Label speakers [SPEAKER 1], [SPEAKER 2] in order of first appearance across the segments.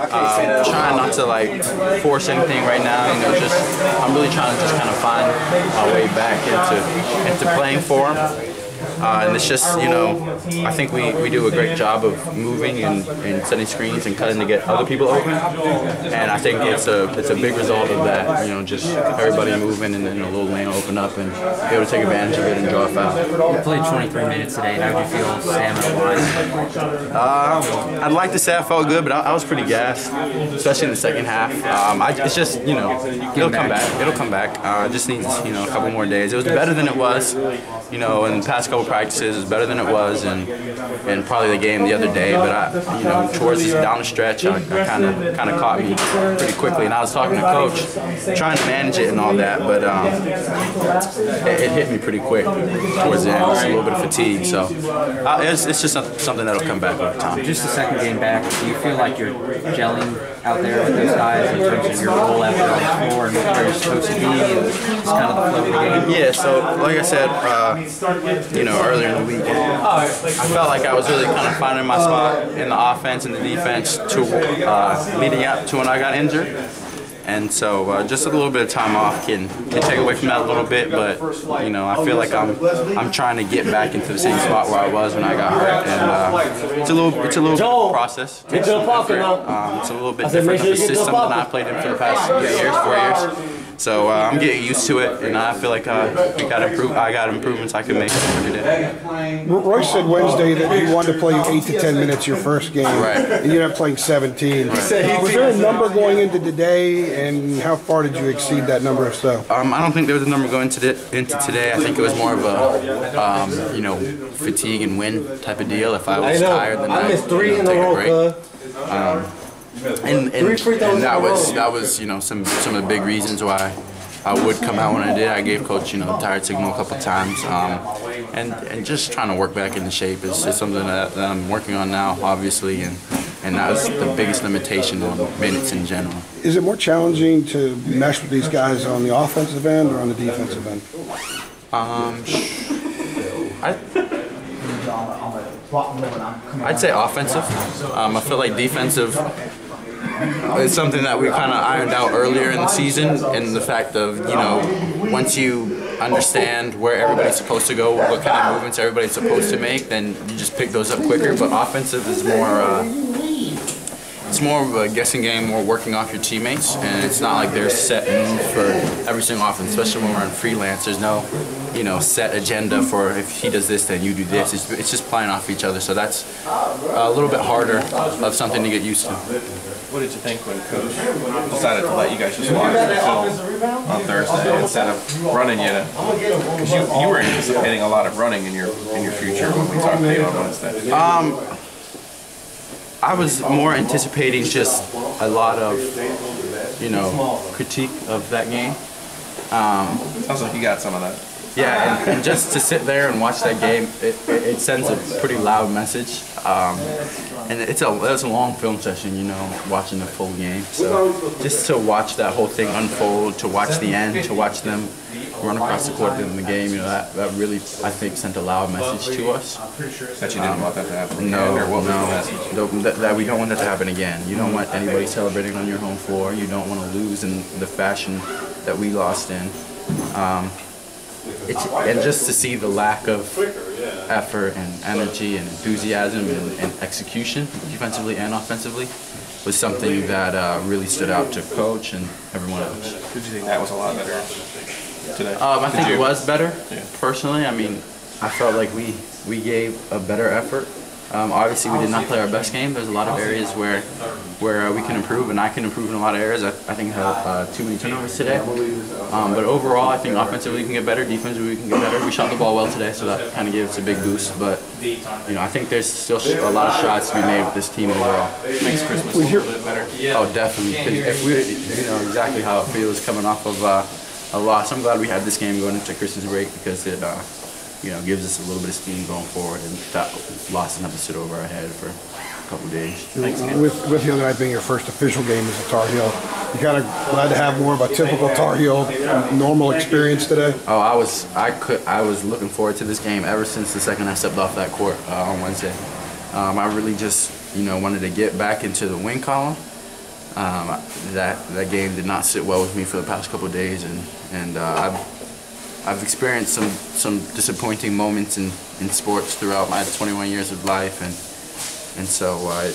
[SPEAKER 1] Trying not to like force anything right now. You know, I'm really trying to just kind of find my way back into playing for him. And it's just, you know, I think we do a great job of moving and setting screens and cutting to get other people open. And I think it's a big result of that, you know, just everybody moving and then a little lane open up and be able to take advantage of it and draw a foul.
[SPEAKER 2] You played 23 minutes today. How did you feel stamina-wise?
[SPEAKER 1] I'd like to say I felt good, but I was pretty gassed, especially in the second half. It's just, you know, it'll come back. It'll come back. It just needs, you know, a couple more days. It was better than it was, you know, in the past couple practices. It was better than it was, and probably the game the other day. But you know, towards down the stretch, I kind of caught me pretty quickly. And I was talking to Coach, trying to manage it and all that, but it hit me pretty quick towards the end. It was a little bit of fatigue, so it's just something that'll come back over time.
[SPEAKER 2] Just the second game back, do you feel like you're gelling out there with those guys in terms of your role after the floor and where you're supposed to be, and it's kind of the flow of the game?
[SPEAKER 1] Yeah. So like I said, you know, earlier in the week, I felt like I was really kind of finding my spot in the offense and the defense to leading up to when I got injured. And so just a little bit of time off can take away from that a little bit, but you know, I feel like I'm trying to get back into the same spot where I was when I got hurt, and it's a little process. It's a little bit different of a system than I played in for the past 4 years. So I'm getting used to it, and I feel like I got improvements I can make today.
[SPEAKER 3] Royce said Wednesday that he wanted to play you 8 to 10 minutes your first game,
[SPEAKER 1] right,
[SPEAKER 3] and you ended up playing 17. Right. Was there a number going into today, and how far did you exceed that number if so?
[SPEAKER 1] I don't think there was a number going into today. I think it was more of a you know, fatigue and win type of deal. If I was tired, then I'd take a break. And that was you know, some of the big reasons why I would come out when I did. I gave Coach, you know, tired signal a couple times, and just trying to work back into shape is something that I'm working on now, obviously, and that was the biggest limitation on minutes in general.
[SPEAKER 3] Is it more challenging to mesh with these guys on the offensive end or on the defensive end?
[SPEAKER 1] I'd say offensive. I feel like defensive is something that we kind of ironed out earlier in the season, and the fact of, you know, once you understand where everybody's supposed to go, what kind of movements everybody's supposed to make, then you just pick those up quicker. But offensive is more it's more of a guessing game, more working off your teammates, and it's not like there's set moves for every single offense, especially when we're in freelance. There's no, you know, set agenda for if he does this, then you do this. It's just playing off each other, so that's a little bit harder of something to get used to.
[SPEAKER 4] What did you think when Coach decided to let you guys just watch the film on Thursday instead of running you? Because you were anticipating a lot of running in your future when we talked to you on Wednesday.
[SPEAKER 1] I was more anticipating just a lot of, you know, critique of that game.
[SPEAKER 4] Sounds like you got some of that.
[SPEAKER 1] Yeah, and just to sit there and watch that game, it sends a pretty loud message. And it's a long film session, you know, watching the full game. So just to watch that whole thing unfold, to watch the end, to watch them run across the court in the game, you know, that really, I think, sent a loud message to us.
[SPEAKER 4] That you didn't want that to happen again?
[SPEAKER 1] No, that we don't want that to happen again. You don't want anybody celebrating on your home floor. You don't want to lose in the fashion that we lost in. And just to see the lack of effort and energy and enthusiasm and execution, defensively and offensively, was something that really stood out to Coach and everyone else.
[SPEAKER 4] Did you think that was a lot better today?
[SPEAKER 1] I think it was better, personally. I mean, I felt like we gave a better effort. Obviously, we did not play our best game. There's a lot of areas where we can improve, and I can improve in a lot of areas. I think I had too many turnovers today. But overall, I think offensively we can get better, defensively we can get better. We shot the ball well today, so that kind of gave us a big boost. But you know, I think there's still a lot of shots to be made with this team overall.
[SPEAKER 4] Makes Christmas a little bit better.
[SPEAKER 1] Oh, definitely. If we, you know exactly how it feels coming off of a loss. I'm glad we had this game going into Christmas break because it, you know, gives us a little bit of steam going forward, and that loss doesn't have to sit over our head for a couple of days.
[SPEAKER 3] With the other night being your first official game as a Tar Heel, you kind of glad to have more of a typical Tar Heel normal experience today?
[SPEAKER 1] Oh, I was looking forward to this game ever since the second I stepped off that court on Wednesday. I really just, you know, wanted to get back into the win column That game did not sit well with me for the past couple of days, and I've experienced some disappointing moments in sports throughout my 21 years of life, and so I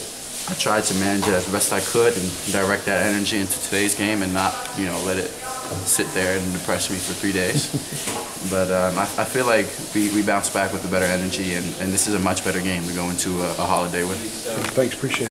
[SPEAKER 1] tried to manage it as best I could and direct that energy into today's game and not, let it sit there and depress me for 3 days. But I feel like we bounced back with a better energy, and this is a much better game to go into a holiday with.
[SPEAKER 3] Thanks, appreciate it.